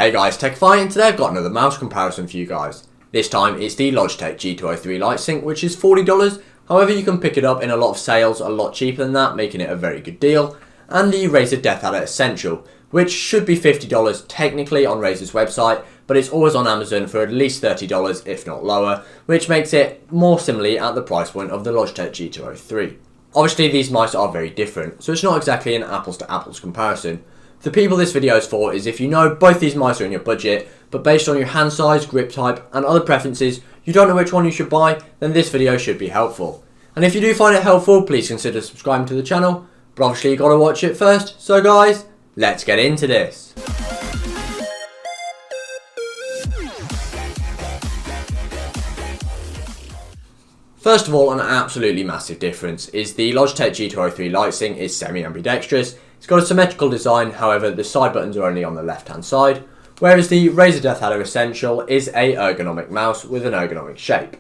Hey guys, TechFi, and today I've got another mouse comparison for you guys. This time it's the Logitech G203 Lightsync, which is $40. However, you can pick it up in a lot of sales a lot cheaper than that, making it a very good deal. And the Razer Deathadder Essential, which should be $50 technically on Razer's website, but it's always on Amazon for at least $30 if not lower, which makes it more similarly at the price point of the Logitech G203. Obviously these mice are very different, so it's not exactly an apples to apples comparison. The people this video is for is if you know both these mice are in your budget, but based on your hand size, grip type and other preferences, you don't know which one you should buy, then this video should be helpful. And if you do find it helpful, please consider subscribing to the channel, but obviously you gotta watch it first. So guys, let's get into this. First of all, an absolutely massive difference is the Logitech G203 Lightsync is semi-ambidextrous. It's got a symmetrical design, however the side buttons are only on the left hand side, whereas the Razer Deathadder Essential is a ergonomic mouse with an ergonomic shape.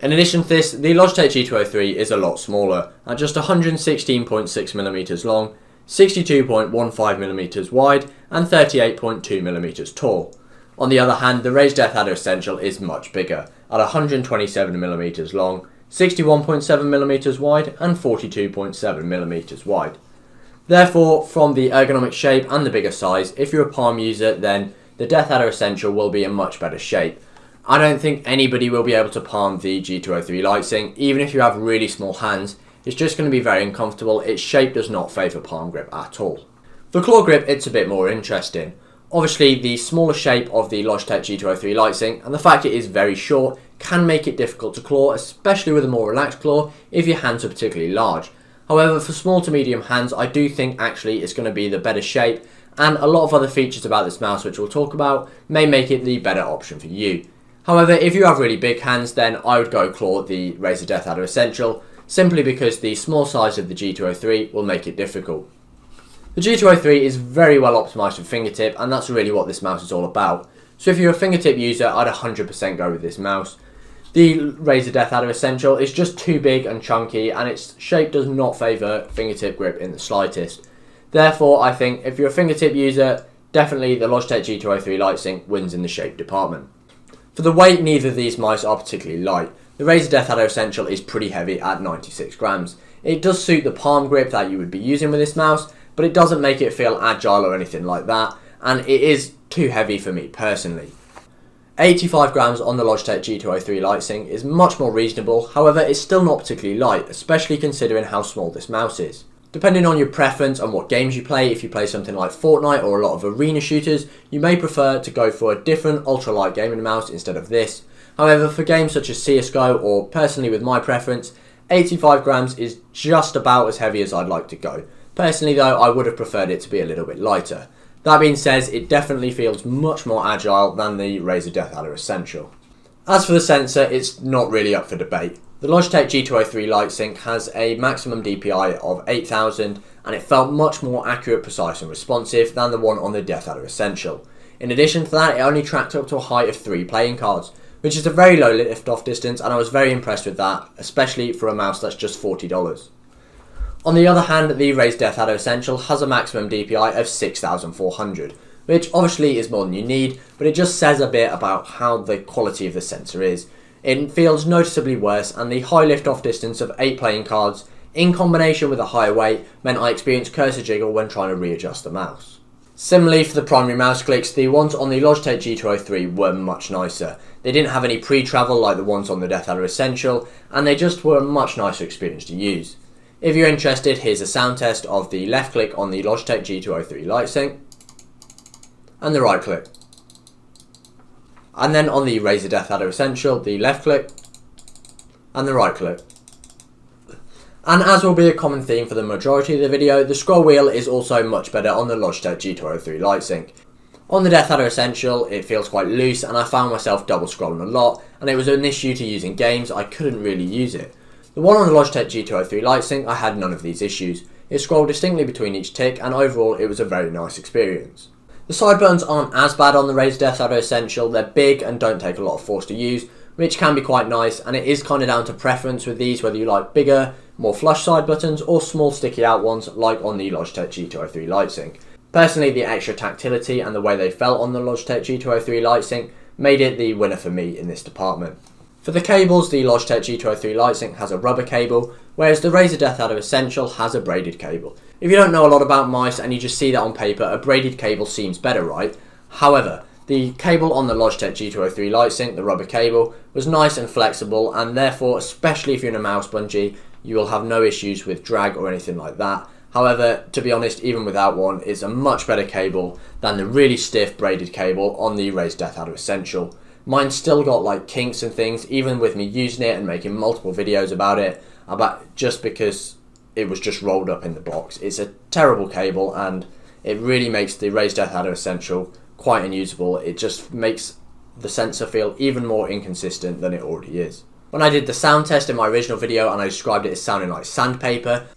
In addition to this, the Logitech G203 is a lot smaller, at just 116.6mm long, 62.15mm wide and 38.2mm tall. On the other hand, the Razer Deathadder Essential is much bigger, at 127mm long, 61.7mm wide and 42.7mm wide. Therefore, from the ergonomic shape and the bigger size, if you're a palm user, then the Deathadder Essential will be in much better shape. I don't think anybody will be able to palm the G203 Lightsync, even if you have really small hands. It's just going to be very uncomfortable. Its shape does not favour palm grip at all. For claw grip, it's a bit more interesting. Obviously, the smaller shape of the Logitech G203 Lightsync and the fact it is very short can make it difficult to claw, especially with a more relaxed claw if your hands are particularly large. However, for small to medium hands, I do think actually it's going to be the better shape, and a lot of other features about this mouse which we'll talk about may make it the better option for you. However, if you have really big hands, then I would go claw the Razer Deathadder Essential, simply because the small size of the G203 will make it difficult. The G203 is very well optimised for fingertip, and that's really what this mouse is all about. So if you're a fingertip user, I'd 100% go with this mouse. The Razer Deathadder Essential is just too big and chunky, and its shape does not favour fingertip grip in the slightest. Therefore, I think if you're a fingertip user, definitely the Logitech G203 Lightsync wins in the shape department. For the weight, neither of these mice are particularly light. The Razer Deathadder Essential is pretty heavy at 96 grams. It does suit the palm grip that you would be using with this mouse, but it doesn't make it feel agile or anything like that, and it is too heavy for me personally. 85 grams on the Logitech G203 Lightsync is much more reasonable, however it's still not particularly light, especially considering how small this mouse is. Depending on your preference and what games you play, if you play something like Fortnite or a lot of arena shooters, you may prefer to go for a different ultralight gaming mouse instead of this. However, for games such as CSGO, or personally with my preference, 85 grams is just about as heavy as I'd like to go. Personally though, I would have preferred it to be a little bit lighter. That being said, it definitely feels much more agile than the Razer Deathadder Essential. As for the sensor, it's not really up for debate. The Logitech G203 Lightsync has a maximum DPI of 8000, and it felt much more accurate, precise and responsive than the one on the Deathadder Essential. In addition to that, it only tracked up to a height of 3 playing cards, which is a very low lift-off distance, and I was very impressed with that, especially for a mouse that's just $40. On the other hand, the Razer Deathadder Essential has a maximum DPI of 6400, which obviously is more than you need, but it just says a bit about how the quality of the sensor is. It feels noticeably worse, and the high lift-off distance of 8 playing cards, in combination with a higher weight, meant I experienced cursor jiggle when trying to readjust the mouse. Similarly, for the primary mouse clicks, the ones on the Logitech G203 were much nicer. They didn't have any pre-travel like the ones on the Deathadder Essential, and they just were a much nicer experience to use. If you're interested, here's a sound test of the left click on the Logitech G203 Lightsync and the right click. And then on the Razer Deathadder Essential, the left click and the right click. And as will be a common theme for the majority of the video, the scroll wheel is also much better on the Logitech G203 Lightsync. On the Deathadder Essential, it feels quite loose, and I found myself double scrolling a lot, and it was an issue to use in games. I couldn't really use it. The one on the Logitech G203 Lightsync, I had none of these issues. It scrolled distinctly between each tick, and overall it was a very nice experience. The side buttons aren't as bad on the Razer Deathadder Essential. They're big and don't take a lot of force to use, which can be quite nice, and it is kind of down to preference with these, whether you like bigger, more flush side buttons or small sticky out ones like on the Logitech G203 Lightsync. Personally, the extra tactility and the way they felt on the Logitech G203 Lightsync made it the winner for me in this department. For the cables, the Logitech G203 Lightsync has a rubber cable, whereas the Razer Deathadder Essential has a braided cable. If you don't know a lot about mice and you just see that on paper, a braided cable seems better, right? However, the cable on the Logitech G203 Lightsync, the rubber cable, was nice and flexible, and therefore, especially if you're in a mouse bungee, you will have no issues with drag or anything like that. However, to be honest, even without one, it's a much better cable than the really stiff braided cable on the Razer Deathadder Essential. Mine still got like kinks and things, even with me using it and making multiple videos about it, just because it was just rolled up in the box. It's a terrible cable, and it really makes the Razer Deathadder Essential quite unusable. It just makes the sensor feel even more inconsistent than it already is. When I did the sound test in my original video and I described it as sounding like sandpaper,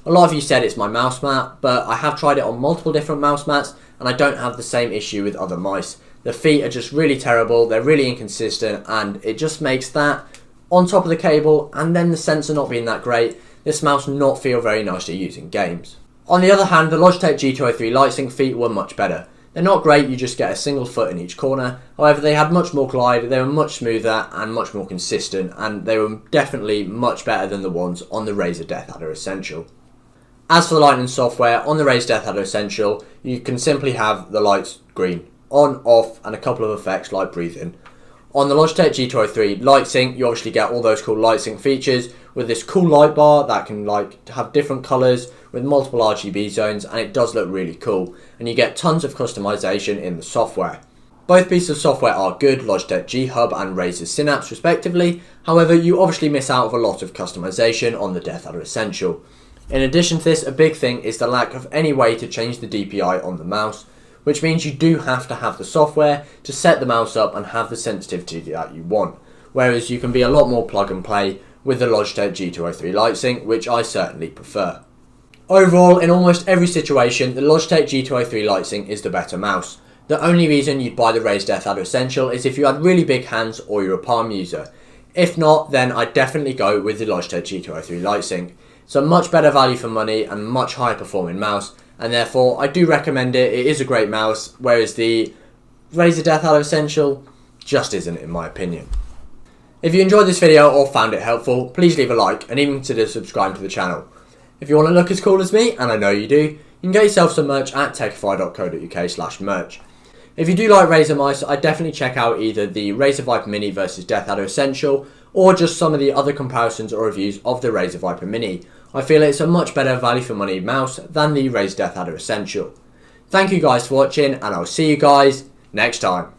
a lot of you said it's my mouse mat, but I have tried it on multiple different mouse mats and I don't have the same issue with other mice. The feet are just really terrible, they're really inconsistent, and it just makes that, on top of the cable and then the sensor not being that great, this mouse not feel very nice to use in games. On the other hand, the Logitech G203 Lightsync feet were much better. They're not great, you just get a single foot in each corner. However, they had much more glide, they were much smoother and much more consistent, and they were definitely much better than the ones on the Razer Deathadder Essential. As for the lighting software, on the Razer Deathadder Essential, you can simply have the lights green, on, off, and a couple of effects like breathing. On the Logitech G203 Lightsync, you obviously get all those cool Lightsync features with this cool light bar that can have different colours with multiple RGB zones, and it does look really cool, and you get tons of customization in the software. Both pieces of software are good, Logitech G Hub and Razer Synapse respectively. However, you obviously miss out of a lot of customization on the Deathadder Essential. In addition to this, a big thing is the lack of any way to change the DPI on the mouse, which means you do have to have the software to set the mouse up and have the sensitivity that you want, whereas you can be a lot more plug and play with the Logitech G203 Lightsync, which I certainly prefer. Overall, in almost every situation, the Logitech G203 Lightsync is the better mouse. The only reason you'd buy the Razer Deathadder Essential is if you had really big hands or you're a palm user. If not, then I'd definitely go with the Logitech G203 Lightsync. It's a much better value for money and much higher performing mouse, and therefore I do recommend it. It is a great mouse, whereas the Razer Deathadder Essential just isn't, in my opinion. If you enjoyed this video or found it helpful, please leave a like and even consider subscribing to the channel. If you want to look as cool as me, and I know you do, you can get yourself some merch at techify.co.uk/merch. If you do like Razer mice, I'd definitely check out either the Razer Viper Mini versus Deathadder Essential, or just some of the other comparisons or reviews of the Razer Viper Mini. I feel it's a much better value for money mouse than the Razer Deathadder Essential. Thank you guys for watching, and I'll see you guys next time.